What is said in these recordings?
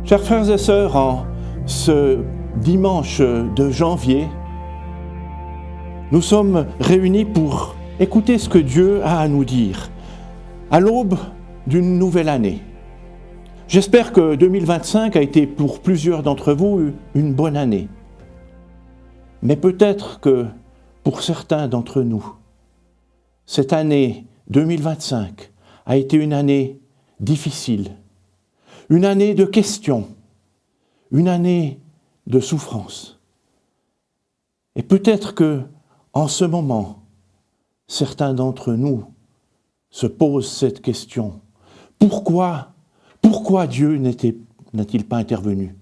Chers frères et sœurs, en ce dimanche de janvier, nous sommes réunis pour écouter ce que Dieu a à nous dire, à l'aube d'une nouvelle année. J'espère que 2025 a été pour plusieurs d'entre vous une bonne année. Mais peut-être que pour certains d'entre nous, cette année 2025 a été une année difficile, une année de questions, une année de souffrance. Et peut-être que, en ce moment, certains d'entre nous se posent cette question. Pourquoi Dieu n'a-t-il pas intervenu?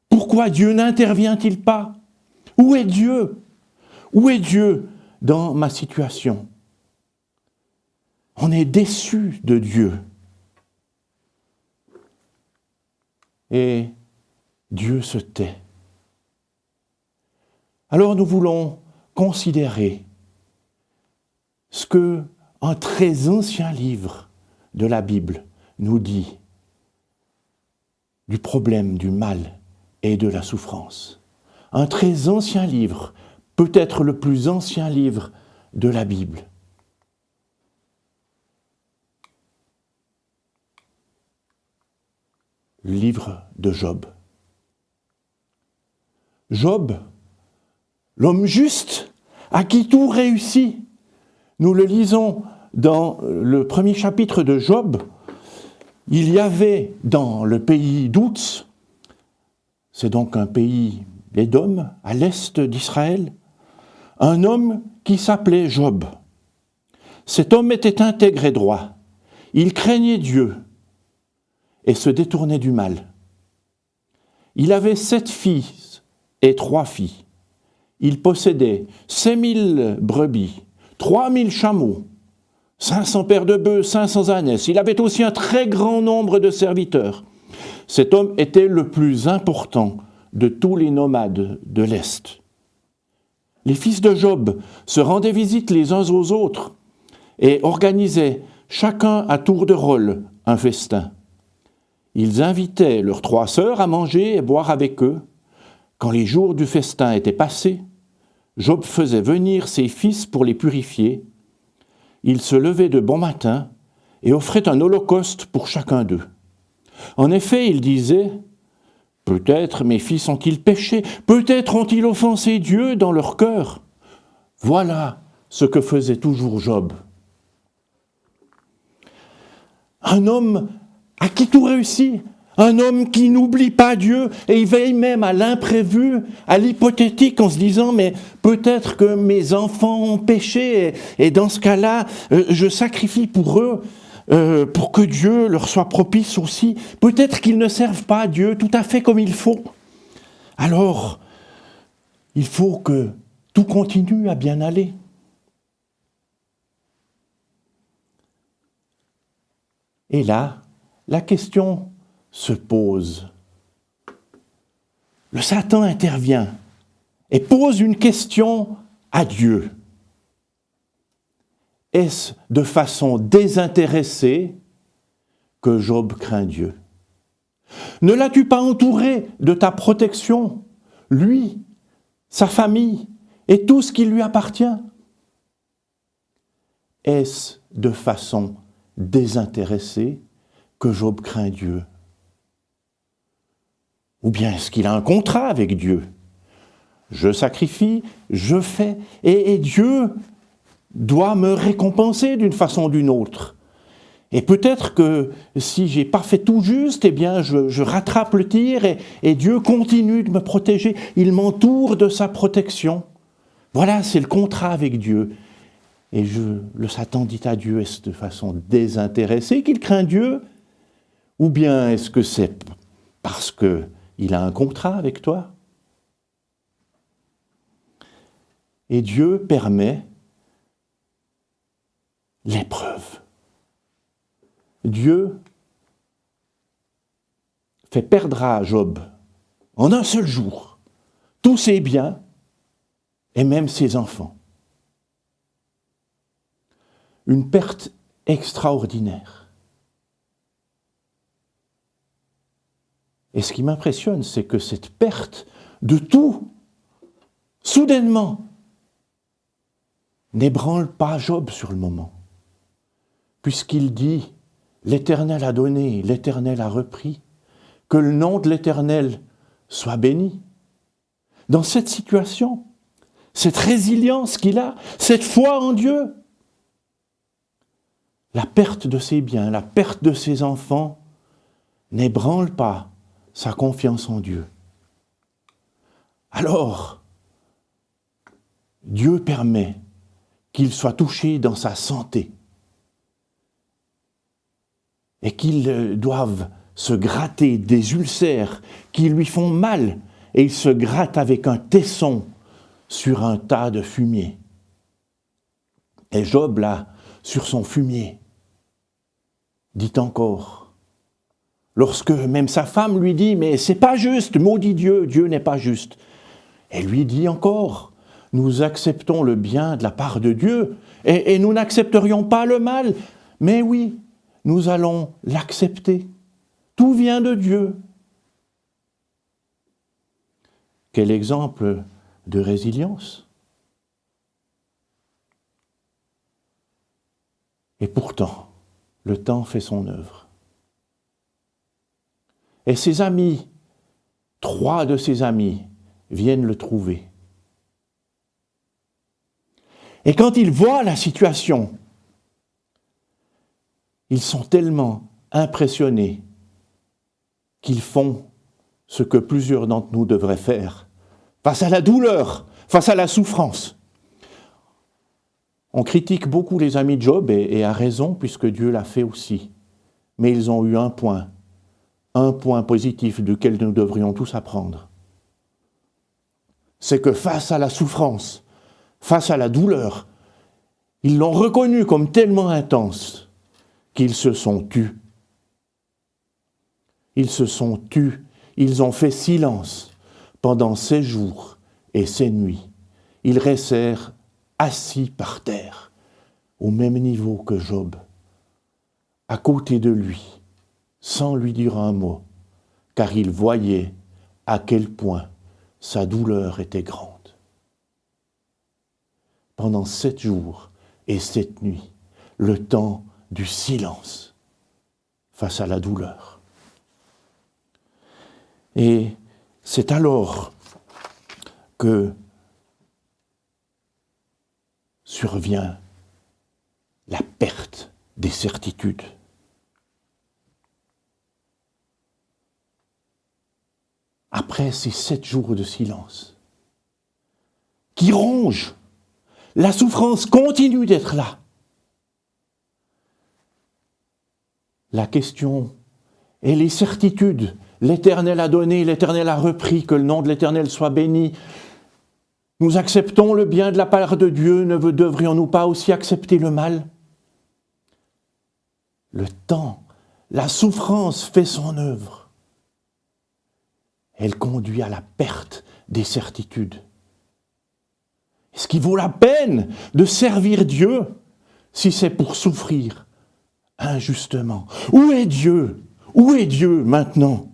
Pourquoi Dieu n'intervient-il pas? Où est Dieu? Où est Dieu dans ma situation? On est déçu de Dieu. Et Dieu se tait. Alors nous voulons considérer ce que un très ancien livre de la Bible nous dit du problème du mal et de la souffrance. Un très ancien livre, peut-être le plus ancien livre de la Bible. Le livre de Job. Job, l'homme juste, à qui tout réussit. Nous le lisons dans le premier chapitre de Job. Il y avait dans le pays d'Ouz, c'est donc un pays d'Édom, à l'est d'Israël, un homme qui s'appelait Job. Cet homme était intègre et droit. Il craignait Dieu et se détournait du mal. Il avait 7 fils et 3 filles. Il possédait 5000 brebis, 3000 chameaux, 500 paires de bœufs, 500 ânesses. Il avait aussi un très grand nombre de serviteurs. Cet homme était le plus important de tous les nomades de l'Est. Les fils de Job se rendaient visite les uns aux autres et organisaient chacun à tour de rôle un festin. Ils invitaient leurs 3 sœurs à manger et boire avec eux. Quand les jours du festin étaient passés, Job faisait venir ses fils pour les purifier. Il se levait de bon matin et offrait un holocauste pour chacun d'eux. En effet, il disait « Peut-être mes fils ont-ils péché, peut-être ont-ils offensé Dieu dans leur cœur. » Voilà ce que faisait toujours Job. Un homme à qui tout réussit, un homme qui n'oublie pas Dieu et il veille même à l'imprévu, à l'hypothétique en se disant « mais peut-être que mes enfants ont péché et dans ce cas-là, je sacrifie pour eux pour que Dieu leur soit propice aussi. Peut-être qu'ils ne servent pas Dieu tout à fait comme il faut. Alors, il faut que tout continue à bien aller. » Et là, la question se pose. Le Satan intervient et pose une question à Dieu. Est-ce de façon désintéressée que Job craint Dieu? Ne l'as-tu pas entouré de ta protection, lui, sa famille et tout ce qui lui appartient? Est-ce de façon désintéressée que Job craint Dieu? Ou bien est-ce qu'il a un contrat avec Dieu? Je sacrifie, je fais, et Dieu doit me récompenser d'une façon ou d'une autre. Et peut-être que si j'ai pas fait tout juste, eh bien je rattrape le tir et Dieu continue de me protéger. Il m'entoure de sa protection. Voilà, c'est le contrat avec Dieu. Et le Satan dit à Dieu, est-ce de façon désintéressée qu'il craint Dieu? Ou bien est-ce que c'est parce qu'il a un contrat avec toi? Et Dieu permet l'épreuve. Dieu fait perdre à Job, en un seul jour, tous ses biens et même ses enfants. Une perte extraordinaire. Et ce qui m'impressionne, c'est que cette perte de tout, soudainement, n'ébranle pas Job sur le moment. Puisqu'il dit « L'Éternel a donné, l'Éternel a repris, que le nom de l'Éternel soit béni ». Dans cette situation, cette résilience qu'il a, cette foi en Dieu, la perte de ses biens, la perte de ses enfants n'ébranle pas sa confiance en Dieu. Alors, Dieu permet qu'il soit touché dans sa santé et qu'il doive se gratter des ulcères qui lui font mal, et il se gratte avec un tesson sur un tas de fumier. Et Job, là, sur son fumier, dit encore, lorsque même sa femme lui dit « Mais c'est pas juste, maudit Dieu, Dieu n'est pas juste », elle lui dit encore « Nous acceptons le bien de la part de Dieu et nous n'accepterions pas le mal, mais oui, nous allons l'accepter. Tout vient de Dieu. » Quel exemple de résilience! Et pourtant, le temps fait son œuvre. Et ses amis, 3 de ses amis, viennent le trouver. Et quand ils voient la situation, ils sont tellement impressionnés qu'ils font ce que plusieurs d'entre nous devraient faire face à la douleur, face à la souffrance. On critique beaucoup les amis de Job, et à raison, puisque Dieu l'a fait aussi. Mais ils ont eu un point positif duquel nous devrions tous apprendre. C'est que face à la souffrance, face à la douleur, ils l'ont reconnu comme tellement intense qu'ils se sont tus. Ils se sont tus, ils ont fait silence pendant 6 jours et 6 nuits. Ils restèrent assis par terre, au même niveau que Job, à côté de lui, sans lui dire un mot, car ils voyaient à quel point sa douleur était grande. Pendant 7 jours et 7 nuits, le temps du silence face à la douleur. Et c'est alors que survient la perte des certitudes. Après ces 7 jours de silence, qui rongent, la souffrance continue d'être là. La question et les certitudes, l'Éternel a donné, l'Éternel a repris, que le nom de l'Éternel soit béni. Nous acceptons le bien de la part de Dieu, ne devrions-nous pas aussi accepter le mal? Le temps, la souffrance fait son œuvre. Elle conduit à la perte des certitudes. Est-ce qu'il vaut la peine de servir Dieu si c'est pour souffrir injustement? Où est Dieu? Où est Dieu maintenant?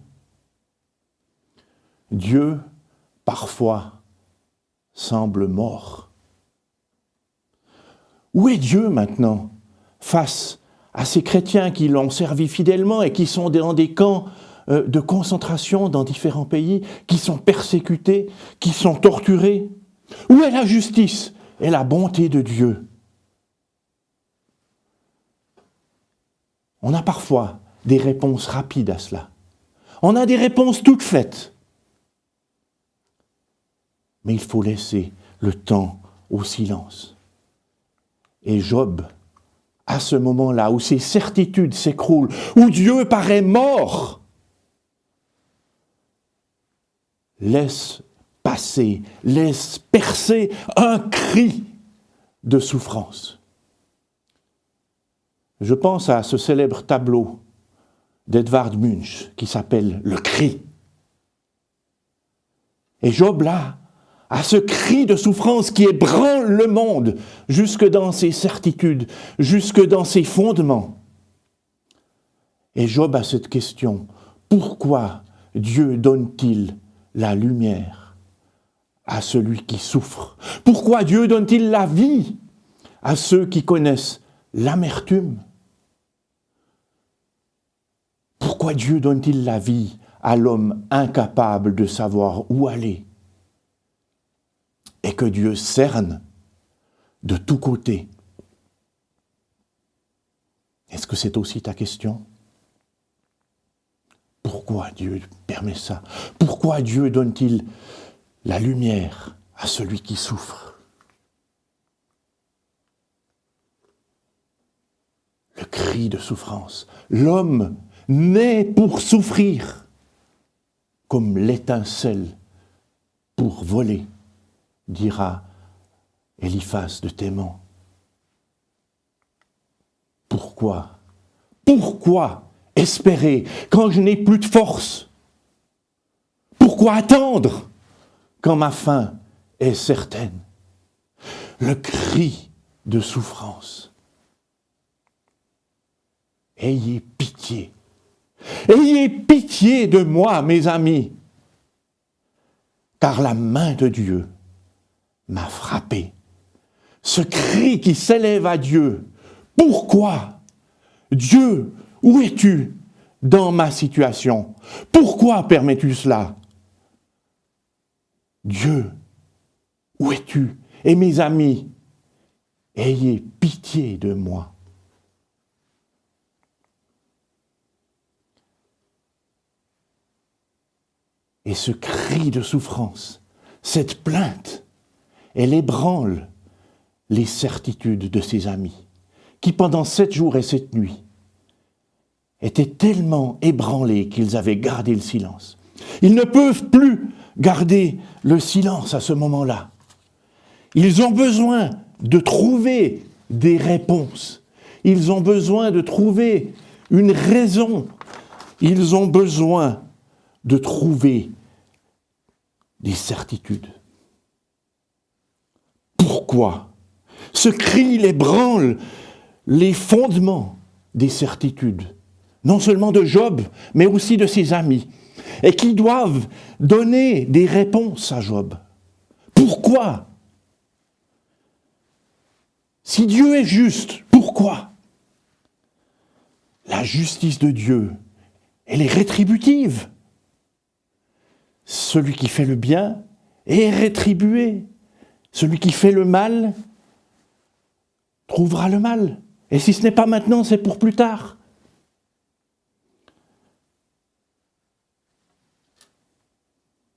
Dieu, parfois, semble mort. Où est Dieu maintenant face à ces chrétiens qui l'ont servi fidèlement et qui sont dans des camps de concentration dans différents pays, qui sont persécutés, qui sont torturés? Où est la justice et la bonté de Dieu? On a parfois des réponses rapides à cela. On a des réponses toutes faites. Mais il faut laisser le temps au silence. Et Job, à ce moment-là où ses certitudes s'écroulent, où Dieu paraît mort, laisse passer, laisse percer un cri de souffrance. Je pense à ce célèbre tableau d'Edvard Munch qui s'appelle « Le cri ». Et Job, là, a ce cri de souffrance qui ébranle le monde jusque dans ses certitudes, jusque dans ses fondements. Et Job a cette question: pourquoi Dieu donne-t-il la lumière à celui qui souffre? Pourquoi Dieu donne-t-il la vie à ceux qui connaissent l'amertume? Pourquoi Dieu donne-t-il la vie à l'homme incapable de savoir où aller et que Dieu cerne de tous côtés? Est-ce que c'est aussi ta question? Pourquoi Dieu permet ça? Pourquoi Dieu donne-t-il la lumière à celui qui souffre? Le cri de souffrance. L'homme naît pour souffrir, comme l'étincelle pour voler, dira Eliphaz de Théman. Pourquoi? Pourquoi espérer quand je n'ai plus de force? Pourquoi attendre quand ma fin est certaine? Le cri de souffrance. Ayez pitié. Ayez pitié de moi, mes amis, car la main de Dieu m'a frappé. Ce cri qui s'élève à Dieu. Pourquoi? Dieu, où es-tu dans ma situation? Pourquoi permets-tu cela? Dieu, où es-tu? Et mes amis, ayez pitié de moi. Et ce cri de souffrance, cette plainte, elle ébranle les certitudes de ses amis, qui pendant 7 jours et 7 nuits étaient tellement ébranlés qu'ils avaient gardé le silence. Ils ne peuvent plus garder le silence à ce moment-là. Ils ont besoin de trouver des réponses. Ils ont besoin de trouver une raison. Ils ont besoin de trouver des certitudes. Pourquoi? Ce cri ébranle les fondements des certitudes, non seulement de Job, mais aussi de ses amis, et qui doivent donner des réponses à Job. Pourquoi? Si Dieu est juste, pourquoi? La justice de Dieu, elle est rétributive. Celui qui fait le bien est rétribué. Celui qui fait le mal trouvera le mal. Et si ce n'est pas maintenant, c'est pour plus tard.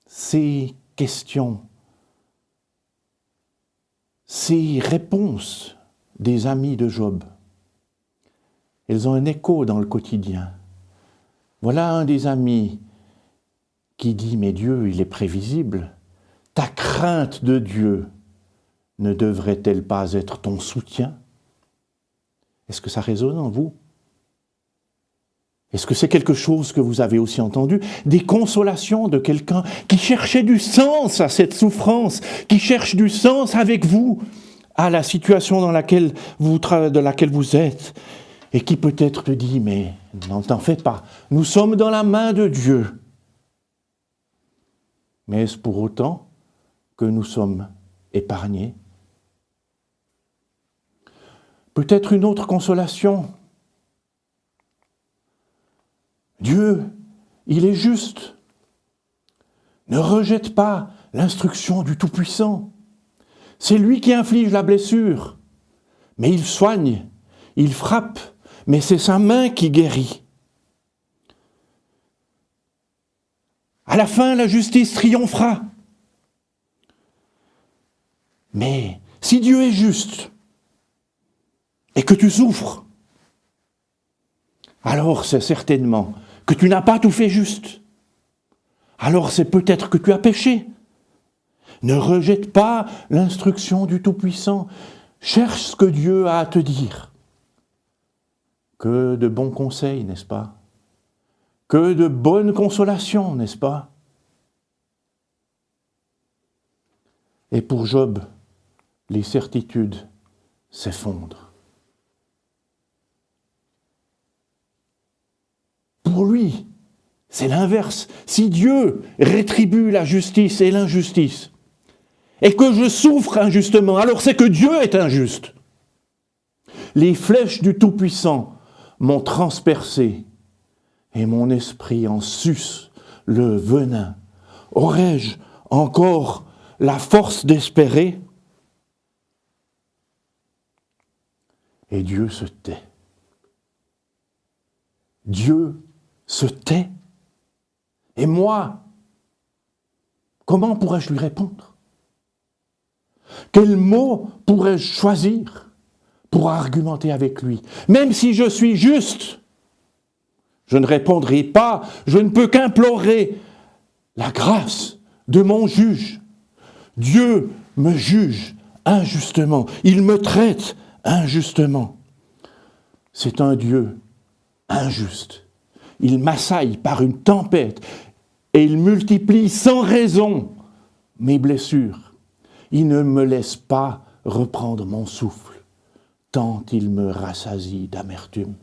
Ces questions, ces réponses des amis de Job, elles ont un écho dans le quotidien. Voilà un des amis qui dit « Mais Dieu, il est prévisible. Ta crainte de Dieu ne devrait-elle pas être ton soutien ?» Est-ce que ça résonne en vous? Est-ce que c'est quelque chose que vous avez aussi entendu? Des consolations de quelqu'un qui cherchait du sens à cette souffrance, qui cherche du sens avec vous à la situation dans laquelle de laquelle vous êtes, et qui peut-être te dit « Mais n'en t'en fais pas, nous sommes dans la main de Dieu. » Mais est-ce pour autant que nous sommes épargnés? Peut-être une autre consolation. Dieu, il est juste. Ne rejette pas l'instruction du Tout-Puissant. C'est lui qui inflige la blessure, mais il soigne, il frappe, mais c'est sa main qui guérit. À la fin, la justice triomphera. Mais si Dieu est juste et que tu souffres, alors c'est certainement que tu n'as pas tout fait juste. Alors c'est peut-être que tu as péché. Ne rejette pas l'instruction du Tout-Puissant. Cherche ce que Dieu a à te dire. Que de bons conseils, n'est-ce pas? Que de bonnes consolations, n'est-ce pas? Et pour Job, les certitudes s'effondrent. Pour lui, c'est l'inverse. Si Dieu rétribue la justice et l'injustice, et que je souffre injustement, alors c'est que Dieu est injuste. Les flèches du Tout-Puissant m'ont transpercé, et mon esprit en suce le venin. Aurais-je encore la force d'espérer? Et Dieu se tait. Dieu se tait. Et moi, comment pourrais-je lui répondre? Quels mots pourrais-je choisir pour argumenter avec lui? Même si je suis juste, je ne répondrai pas, je ne peux qu'implorer la grâce de mon juge. Dieu me juge injustement, il me traite injustement. C'est un Dieu injuste. Il m'assaille par une tempête et il multiplie sans raison mes blessures. Il ne me laisse pas reprendre mon souffle, tant il me rassasie d'amertume.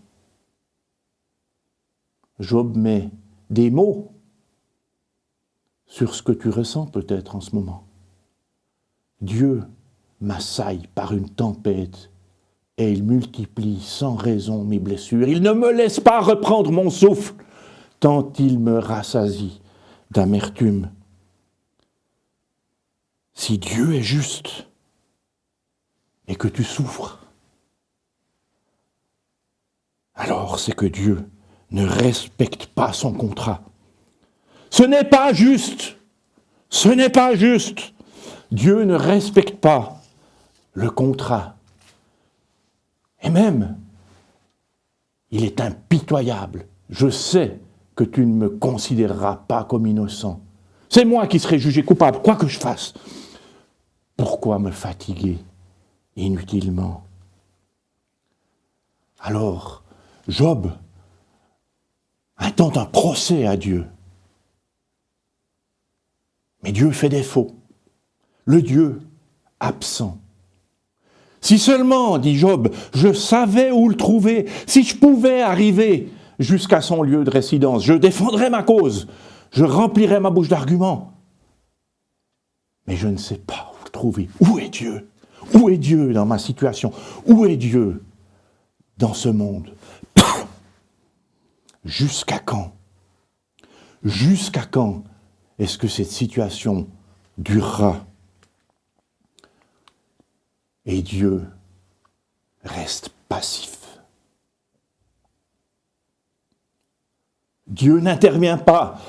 Job met des mots sur ce que tu ressens peut-être en ce moment. Dieu m'assaille par une tempête et il multiplie sans raison mes blessures. Il ne me laisse pas reprendre mon souffle, tant il me rassasie d'amertume. Si Dieu est juste et que tu souffres, alors c'est que Dieu ne respecte pas son contrat. Ce n'est pas juste. Ce n'est pas juste. Dieu ne respecte pas le contrat. Et même, il est impitoyable. Je sais que tu ne me considéreras pas comme innocent. C'est moi qui serai jugé coupable, quoi que je fasse. Pourquoi me fatiguer inutilement? Alors, Job intente un procès à Dieu. Mais Dieu fait défaut. Le Dieu absent. Si seulement, dit Job, je savais où le trouver, si je pouvais arriver jusqu'à son lieu de résidence, je défendrais ma cause, je remplirais ma bouche d'arguments. Mais je ne sais pas où le trouver. Où est Dieu? Où est Dieu dans ma situation? Où est Dieu dans ce monde? Jusqu'à quand? Jusqu'à quand est-ce que cette situation durera? Et Dieu reste passif. Dieu n'intervient pas.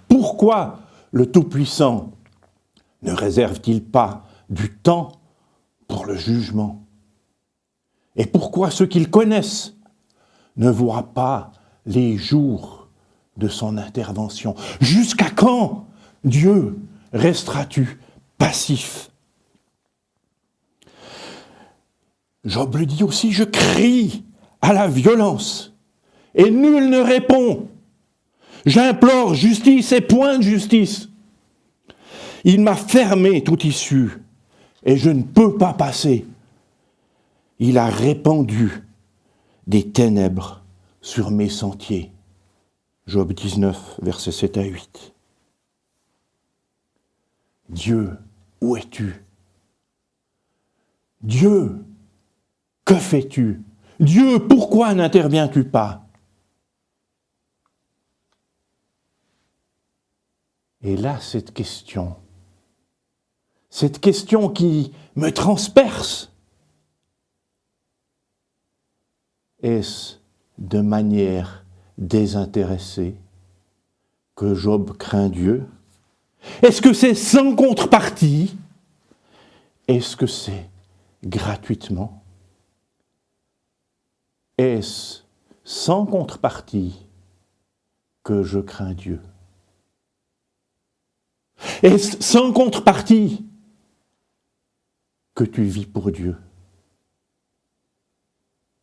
Pourquoi le Tout-Puissant ne réserve-t-il pas du temps pour le jugement? Et pourquoi ceux qu'il connaissent ne voient pas les jours de son intervention? Jusqu'à quand, Dieu, resteras-tu passif? Job le dit aussi, je crie à la violence et nul ne répond. J'implore justice et point de justice. Il m'a fermé toute issue et je ne peux pas passer. Il a répandu des ténèbres sur mes sentiers. Job 19, versets 7 à 8. Dieu, où es-tu? Dieu, que fais-tu? Dieu, pourquoi n'interviens-tu pas? Et là, cette question qui me transperce, est-ce de manière désintéressée que Job craint Dieu? Est-ce que c'est sans contrepartie? Est-ce que c'est gratuitement? Est-ce sans contrepartie que je crains Dieu? Est-ce sans contrepartie que tu vis pour Dieu?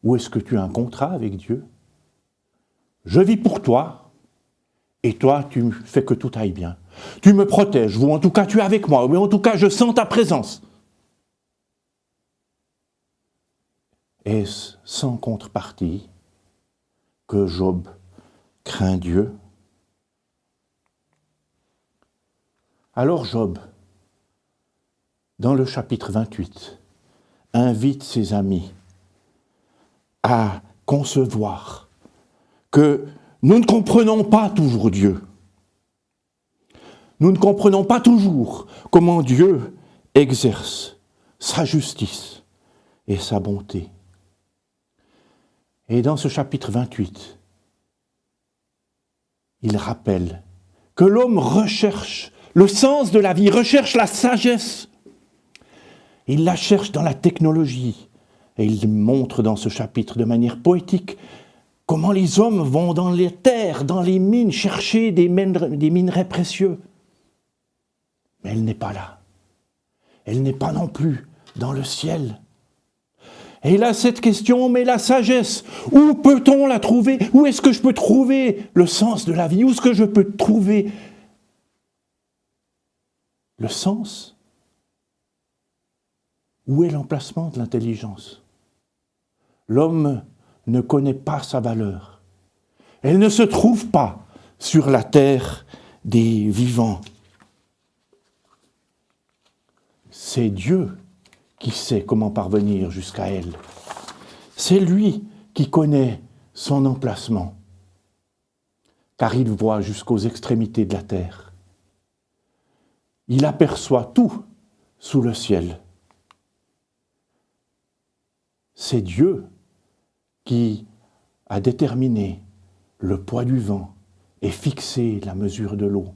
Ou est-ce que tu as un contrat avec Dieu? Je vis pour toi, et toi, tu fais que tout aille bien. Tu me protèges, ou en tout cas, tu es avec moi, ou en tout cas, je sens ta présence. Est-ce sans contrepartie que Job craint Dieu? Alors Job, dans le chapitre 28, invite ses amis à concevoir que nous ne comprenons pas toujours Dieu. Nous ne comprenons pas toujours comment Dieu exerce sa justice et sa bonté. Et dans ce chapitre 28, il rappelle que l'homme recherche le sens de la vie, recherche la sagesse. Il la cherche dans la technologie. Et il montre dans ce chapitre de manière poétique comment les hommes vont dans les terres, dans les mines, chercher des minerais précieux. Mais elle n'est pas là. Elle n'est pas non plus dans le ciel. Et il a cette question, mais la sagesse, où peut-on la trouver? Où est-ce que je peux trouver le sens de la vie? Où est-ce que je peux trouver le sens? Où est l'emplacement de l'intelligence? L'homme ne connaît pas sa valeur. Elle ne se trouve pas sur la terre des vivants. C'est Dieu qui sait comment parvenir jusqu'à elle. C'est lui qui connaît son emplacement, car il voit jusqu'aux extrémités de la terre. Il aperçoit tout sous le ciel. C'est Dieu qui a déterminé le poids du vent et fixé la mesure de l'eau.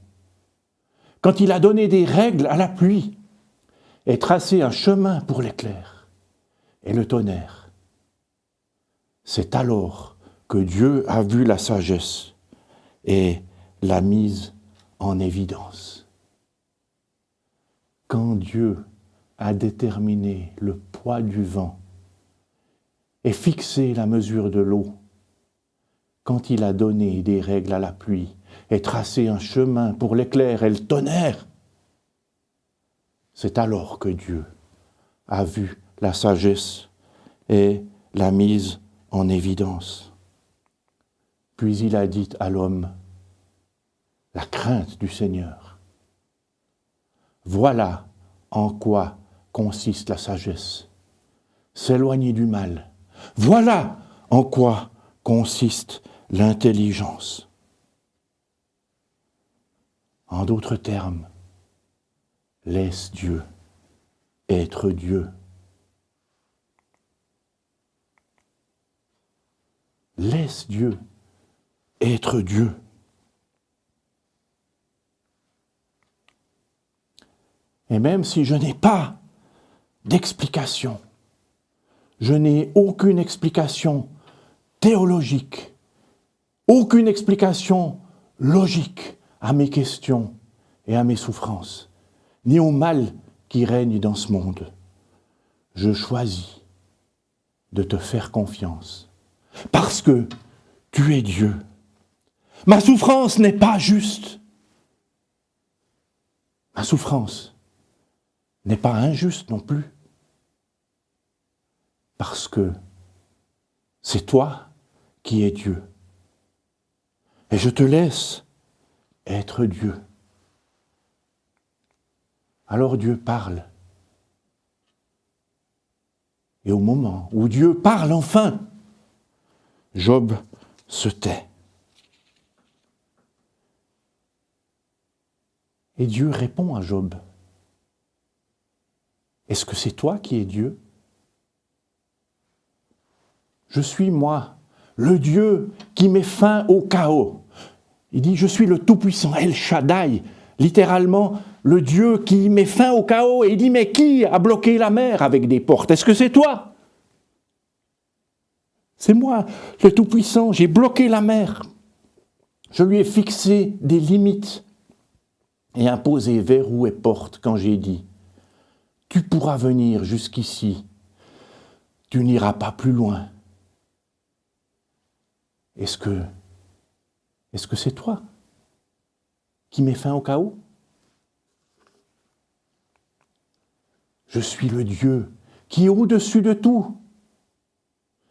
Quand il a donné des règles à la pluie et tracé un chemin pour l'éclair et le tonnerre, c'est alors que Dieu a vu la sagesse et l'a mise en évidence. Quand Dieu a déterminé le poids du vent et fixé la mesure de l'eau, quand il a donné des règles à la pluie et tracé un chemin pour l'éclair et le tonnerre, c'est alors que Dieu a vu la sagesse et l'a mise en évidence. Puis il a dit à l'homme, la crainte du Seigneur. Voilà en quoi consiste la sagesse. S'éloigner du mal. Voilà en quoi consiste l'intelligence. En d'autres termes, laisse Dieu être Dieu. Laisse Dieu être Dieu. Et même si je n'ai pas d'explication, je n'ai aucune explication théologique, aucune explication logique à mes questions et à mes souffrances, ni au mal qui règne dans ce monde. Je choisis de te faire confiance, parce que tu es Dieu. Ma souffrance n'est pas juste. Ma souffrance n'est pas injuste non plus, parce que c'est toi qui es Dieu. Et je te laisse être Dieu. Alors Dieu parle. Et au moment où Dieu parle enfin, Job se tait. Et Dieu répond à Job. Est-ce que c'est toi qui es Dieu? Je suis moi, le Dieu qui met fin au chaos. Il dit, je suis le Tout-Puissant, El Shaddai, littéralement le Dieu qui met fin au chaos. Et il dit, mais qui a bloqué la mer avec des portes? Est-ce que c'est toi? C'est moi, le Tout-Puissant, j'ai bloqué la mer. Je lui ai fixé des limites et imposé verrous et portes quand j'ai dit, tu pourras venir jusqu'ici, tu n'iras pas plus loin. Est-ce que c'est toi qui mets fin au chaos? Je suis le Dieu qui est au-dessus de tout.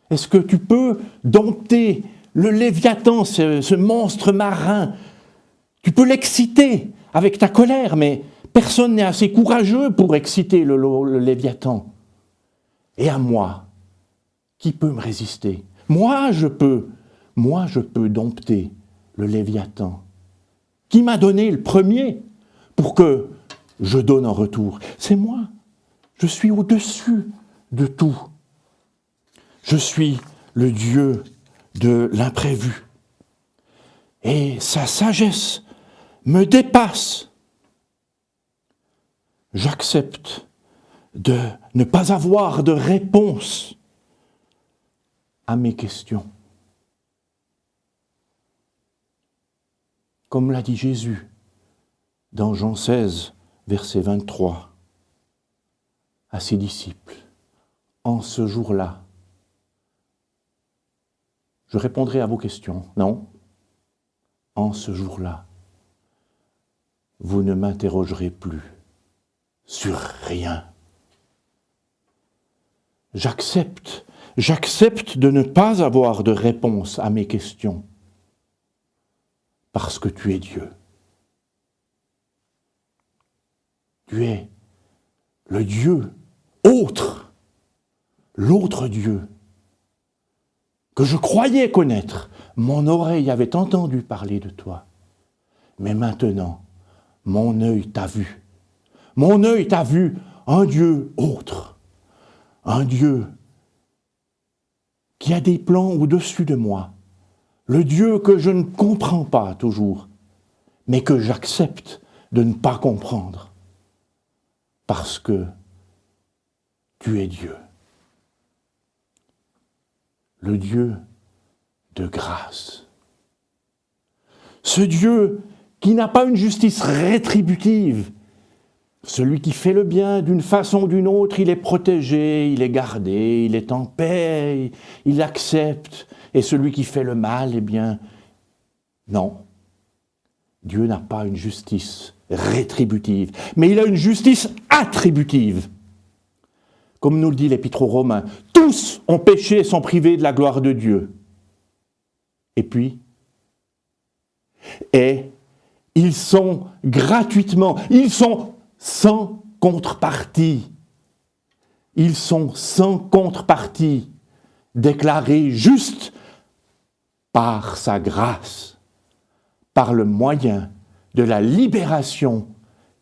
Est-ce que tu peux dompter le Léviathan, ce monstre marin? Tu peux l'exciter avec ta colère, mais Personne n'est assez courageux pour exciter le Léviathan. Et à moi, qui peut me résister? Moi, je peux dompter le Léviathan. Qui m'a donné le premier pour que je donne en retour? C'est moi. Je suis au-dessus de tout. Je suis le Dieu de l'imprévu. Et sa sagesse me dépasse. J'accepte de ne pas avoir de réponse à mes questions. Comme l'a dit Jésus dans Jean 16, verset 23, à ses disciples, en ce jour-là, je répondrai à vos questions. Non, en ce jour-là, vous ne m'interrogerez plus sur rien. J'accepte de ne pas avoir de réponse à mes questions, parce que tu es Dieu. Tu es le Dieu autre, l'autre Dieu, que je croyais connaître. Mon oreille avait entendu parler de toi. Mais maintenant, mon œil t'a vu. Mon œil t'a vu un Dieu autre, un Dieu qui a des plans au-dessus de moi, le Dieu que je ne comprends pas toujours, mais que j'accepte de ne pas comprendre, parce que tu es Dieu. Le Dieu de grâce. Ce Dieu qui n'a pas une justice rétributive. Celui qui fait le bien d'une façon ou d'une autre, il est protégé, il est gardé, il est en paix, il accepte. Et celui qui fait le mal, eh bien, non. Dieu n'a pas une justice rétributive, mais il a une justice attributive. Comme nous le dit l'Épître aux Romains, tous ont péché et sont privés de la gloire de Dieu. Et puis, ils sont gratuitement, ils sont sans contrepartie. Ils sont sans contrepartie, déclarés justes par sa grâce, par le moyen de la libération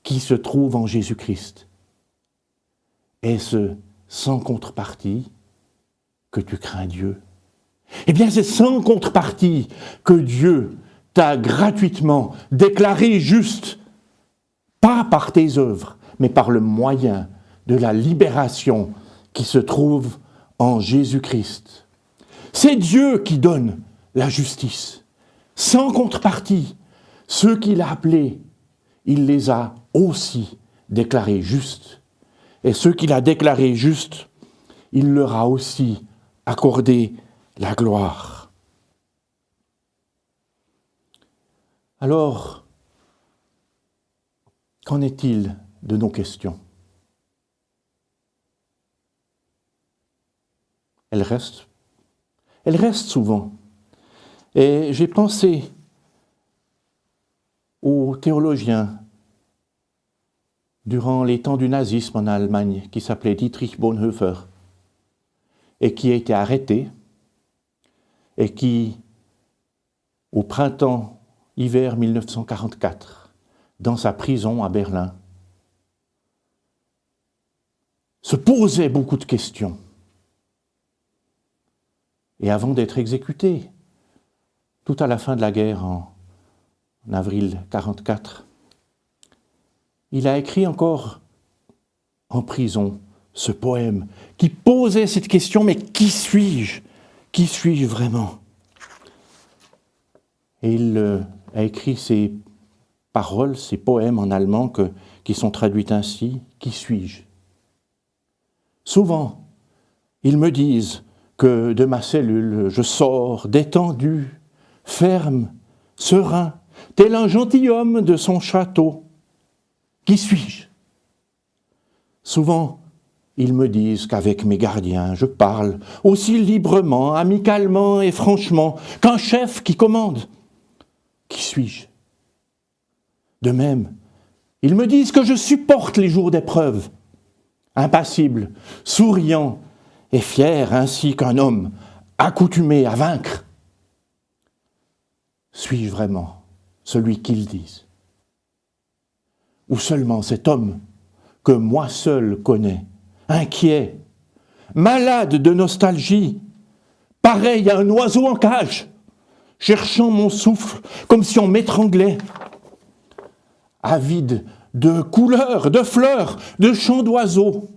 qui se trouve en Jésus-Christ. Est-ce sans contrepartie que tu crains Dieu? Eh bien, c'est sans contrepartie que Dieu t'a gratuitement déclaré juste, pas par tes œuvres, mais par le moyen de la libération qui se trouve en Jésus-Christ. C'est Dieu qui donne la justice, sans contrepartie. Ceux qu'il a appelés, il les a aussi déclarés justes. Et ceux qu'il a déclarés justes, il leur a aussi accordé la gloire. Alors, qu'en est-il de nos questions? Elles restent souvent. Et j'ai pensé aux théologiens durant les temps du nazisme en Allemagne, qui s'appelait Dietrich Bonhoeffer, et qui a été arrêté, et qui, au printemps-hiver 1944, dans sa prison à Berlin, se posait beaucoup de questions. Et avant d'être exécuté, tout à la fin de la guerre, en avril 1944, il a écrit encore en prison ce poème qui posait cette question, mais qui suis-je? Qui suis-je vraiment? Et il a écrit ces paroles, ces poèmes en allemand qui sont traduits ainsi, qui suis-je? Souvent, ils me disent que de ma cellule, je sors détendu, ferme, serein, tel un gentilhomme de son château. Qui suis-je? Souvent, ils me disent qu'avec mes gardiens, je parle aussi librement, amicalement et franchement qu'un chef qui commande. Qui suis-je? De même, Ils me disent que je supporte les jours d'épreuve, impassible, souriant et fier ainsi qu'un homme accoutumé à vaincre. Suis-je vraiment celui qu'ils disent? Ou seulement cet homme que moi seul connais, inquiet, malade de nostalgie, pareil à un oiseau en cage, cherchant mon souffle comme si on m'étranglait, avide de couleurs, de fleurs, de chants d'oiseaux,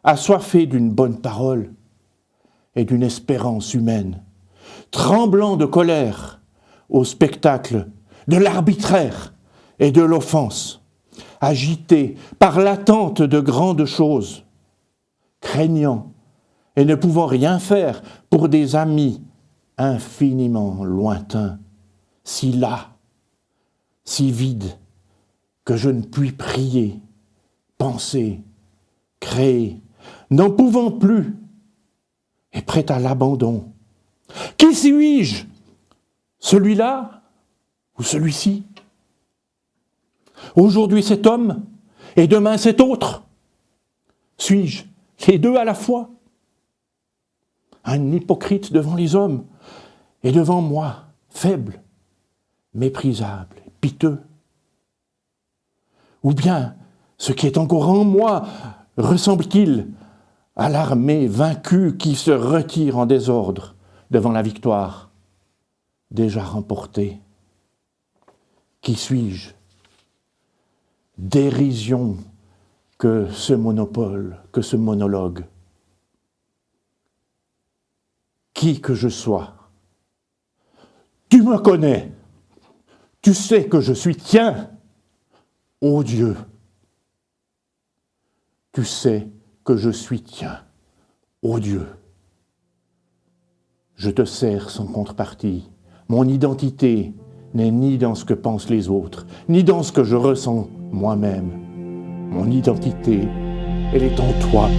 assoiffé d'une bonne parole et d'une espérance humaine, tremblant de colère au spectacle de l'arbitraire et de l'offense, agité par l'attente de grandes choses, craignant et ne pouvant rien faire pour des amis infiniment lointains, si las, si vides, que je ne puis prier, penser, créer, n'en pouvant plus, et prêt à l'abandon. Qui suis-je? Celui-là ou celui-ci? Aujourd'hui cet homme, et demain cet autre? Suis-je les deux à la fois? Un hypocrite devant les hommes, et devant moi, faible, méprisable, piteux? Ou bien, ce qui est encore en moi, ressemble-t-il à l'armée vaincue qui se retire en désordre devant la victoire déjà remportée? Qui suis-je? Dérision que ce monopole, que ce monologue. Qui que je sois, tu me connais, tu sais que je suis tien. Ô Dieu, tu sais que je suis tien, ô Dieu. Je te sers sans contrepartie. Mon identité n'est ni dans ce que pensent les autres, ni dans ce que je ressens moi-même. Mon identité, elle est en toi.